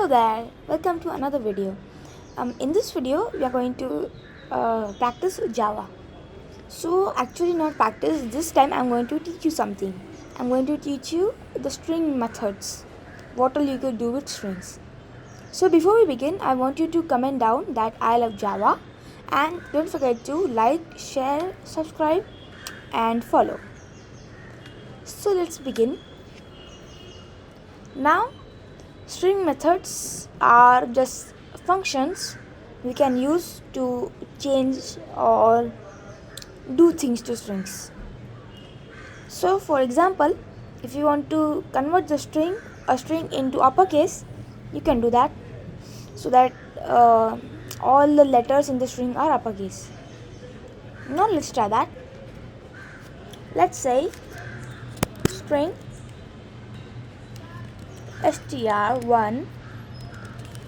Hello there, welcome to another video. In this video we are going to practice Java. So actually not practice, this time I'm going to teach you something. I'm going to teach you the string methods. What all you could do with strings. So before we begin, I want you to comment down that I love Java, and don't forget to like, share, subscribe and follow. So let's begin. Now string methods are just functions we can use to change or do things to strings. So for example, if you want to convert a string into uppercase, you can do that, so that all the letters in the string are uppercase. Now let's try that. Let's say string str1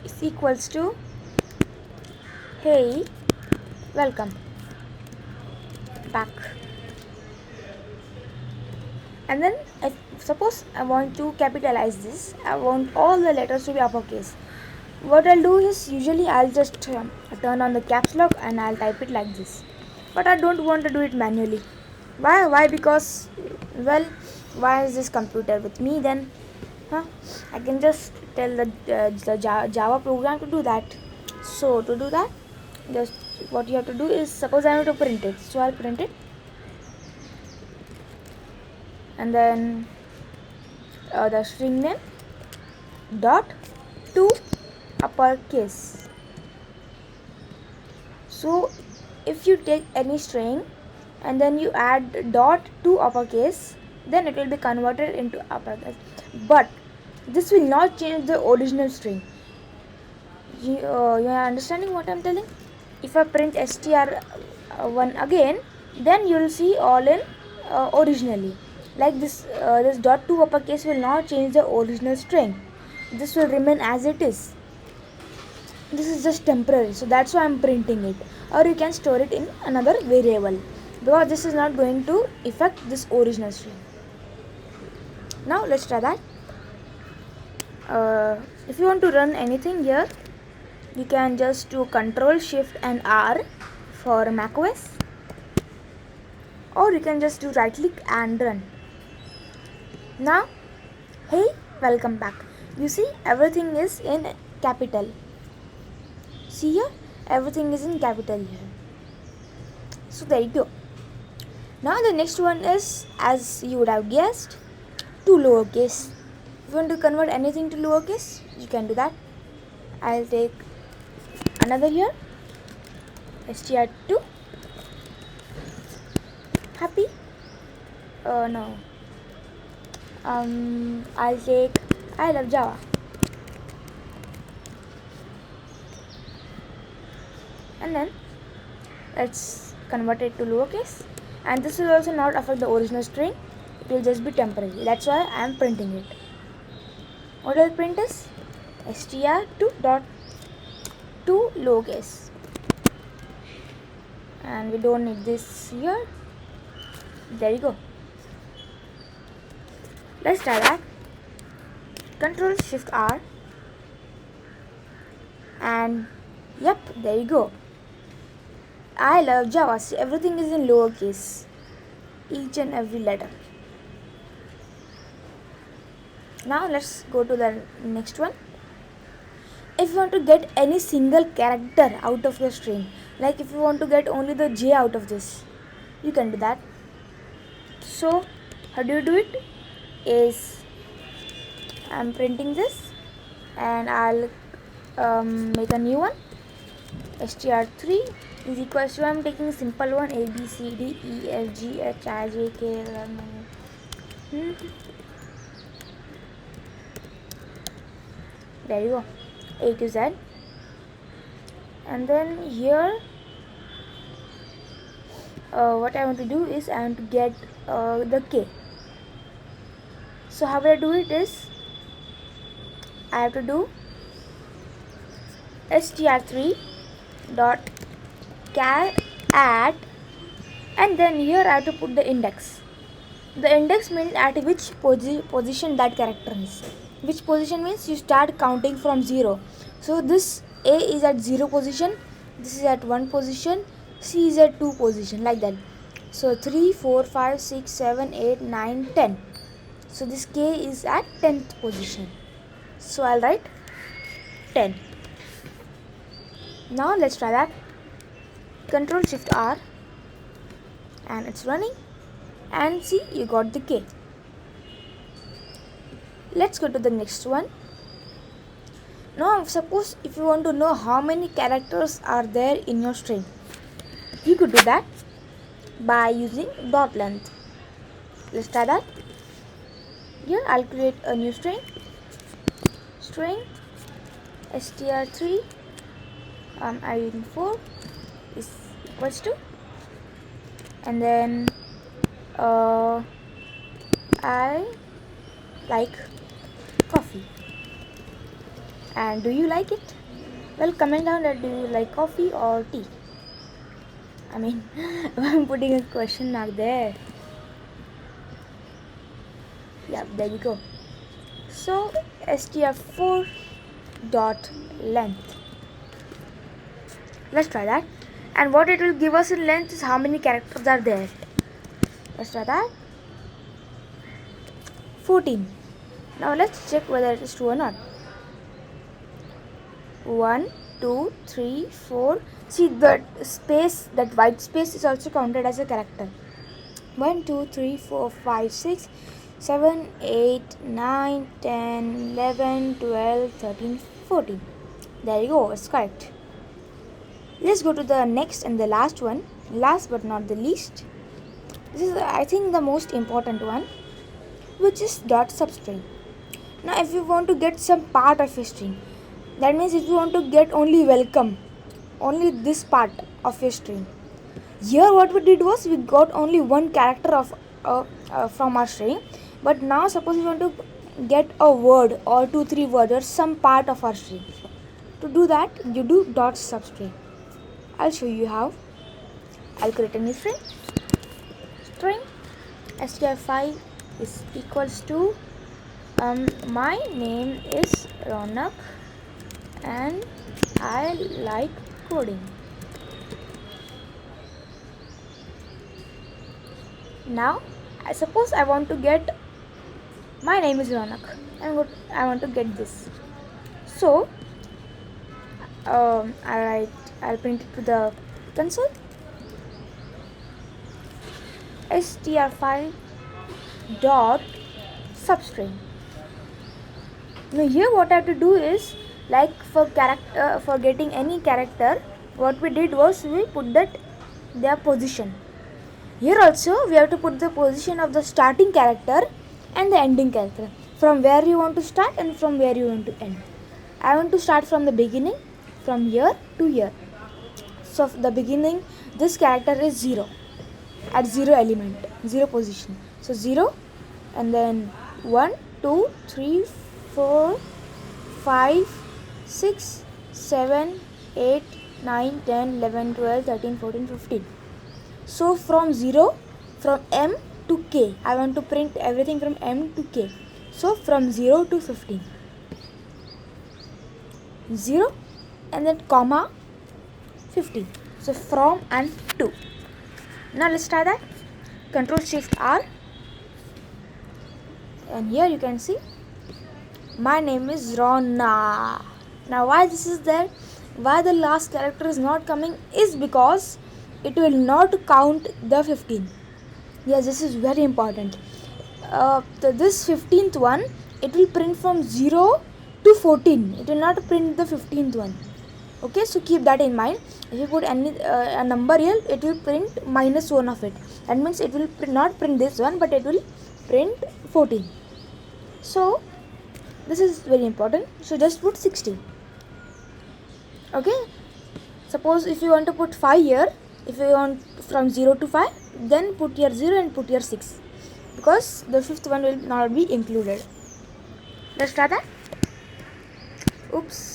is equals to hey, welcome back. And then suppose I want to capitalize this, I want all the letters to be uppercase. What I'll do is, usually I'll just turn on the caps lock and I'll type it like this. But I don't want to do it manually. Why? Because, well, why is this computer with me then? I can just tell the Java program to do that. So to do that, just what you have to do is, suppose I want to print it, so I'll print it, and then the string name dot to uppercase. So if you take any string and then you add dot to uppercase, then it will be converted into uppercase, but this will not change the original string. You are understanding what I'm telling? If I print str1 again, then you will see all in originally. Like this, this dot to uppercase will not change the original string. This will remain as it is. This is just temporary, so that's why I'm printing it. Or you can store it in another variable, because this is not going to affect this original string. Now let's try that. If you want to run anything here, you can just do Ctrl Shift and R for macOS, or you can just do right click and run. Now, hey, welcome back. You see, everything is in capital. See here, everything is in capital here. So there you go. Now the next one is, as you would have guessed, to lowercase. If you want to convert anything to lowercase, you can do that. I'll take another here, str2 happy. No. I'll take I love Java. And then let's convert it to lowercase, and this will also not affect the original string, it will just be temporary. That's why I am printing it. What I'll print is str2 dot to lowercase, and we don't need this here. There you go. Let's try that. Ctrl Shift R, and yep, there you go. I love Java. See, everything is in lowercase, each and every letter. Now let's go to the next one. If you want to get any single character out of the string, like if you want to get only the J out of this, you can do that. So how do you do it? Is I'm printing this, and I'll make a new one. str3 is equals to, I'm taking a simple one, A B C D E F G H I J K L M N. There you go, A to Z. And then here, what I want to do is, I want to get the K. So how I do it is, I have to do str3 dot char at, and then here I have to put the index. The index means at which position that character is. which position means you start counting from 0. So this A is at 0 position, this is at 1 position, C is at 2 position, like that. So 3, 4, 5, 6, 7, 8, 9, 10. So this K is at 10th position. So I'll write 10. Now let's try that. Control Shift R, and it's running, and see, you got the K. Let's go to the next one. Now suppose if you want to know how many characters are there in your string, you could do that by using dot length. Let's try that. Here I'll create a new string str3 i4 is equals to, and then I like coffee. And do you like it? Well, comment down that do you like coffee or tea? I mean, I'm putting a question mark there. Yeah, there we go. So str4 dot length. Let's try that. And what it will give us in length is how many characters are there. Let's try that. 14. Now let's check whether it is true or not. 1, 2, 3, 4. See, that space, that white space is also counted as a character. 1, 2, 3, 4, 5, 6, 7, 8, 9, 10, 11, 12, 13, 14. There you go, it's correct. Let's go to the next and the last one. Last but not the least. This is, I think, the most important one, which is dot substring. Now if you want to get some part of a string, that means if you want to get only welcome, only this part of your string. Here what we did was we got only one character of from our string, but now suppose we want to get a word or 2-3 words or some part of our string. To do that, you do dot substring. I'll show you how. I'll create a new string str5 is equals to my name is Ronak and I like coding. Now I suppose I want to get my name is Ronak and I want to get this. So I'll print it to the console. str5 dot substring. Now here what I have to do is, like for getting any character, what we did was we put that their position. Here also we have to put the position of the starting character and the ending character, from where you want to start and from where you want to end. I want to start from the beginning, from here to here. So the beginning, this character is 0 at 0 element, 0 position. So 0, and then 1, 2, 3, 4, 5, 6, 7, 8, 9, 10, 11, 12, 13, 14, 15. So from 0, from M to K, I want to print everything from M to K. So from 0 to 15. 0 and then comma 15. So from and to. Now let's try that. Control Shift R, and here you can see my name is Rona. Now why this is there, why the last character is not coming, is because it will not count the 15. Yes, this is very important. This 15th one, it will print from 0 to 14. It will not print the 15th one. Okay, so keep that in mind. If you put any a number here, it will print -1 of it. That means it will not print this one, but it will print 14. So this is very important. So just put 16. Okay, suppose if you want to put 5 here, if you want from 0 to 5, then put here 0 and put here 6, because the 5th one will not be included. Let's try that. Oops.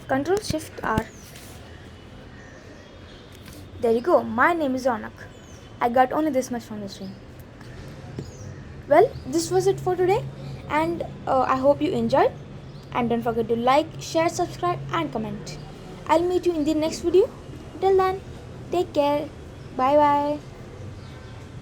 Control Shift R. There you go. My name is Ronak. I got only this much from the string. Well, this was it for today, and I hope you enjoyed. And don't forget to like, share, subscribe, and comment. I'll meet you in the next video. Till then, take care. Bye bye.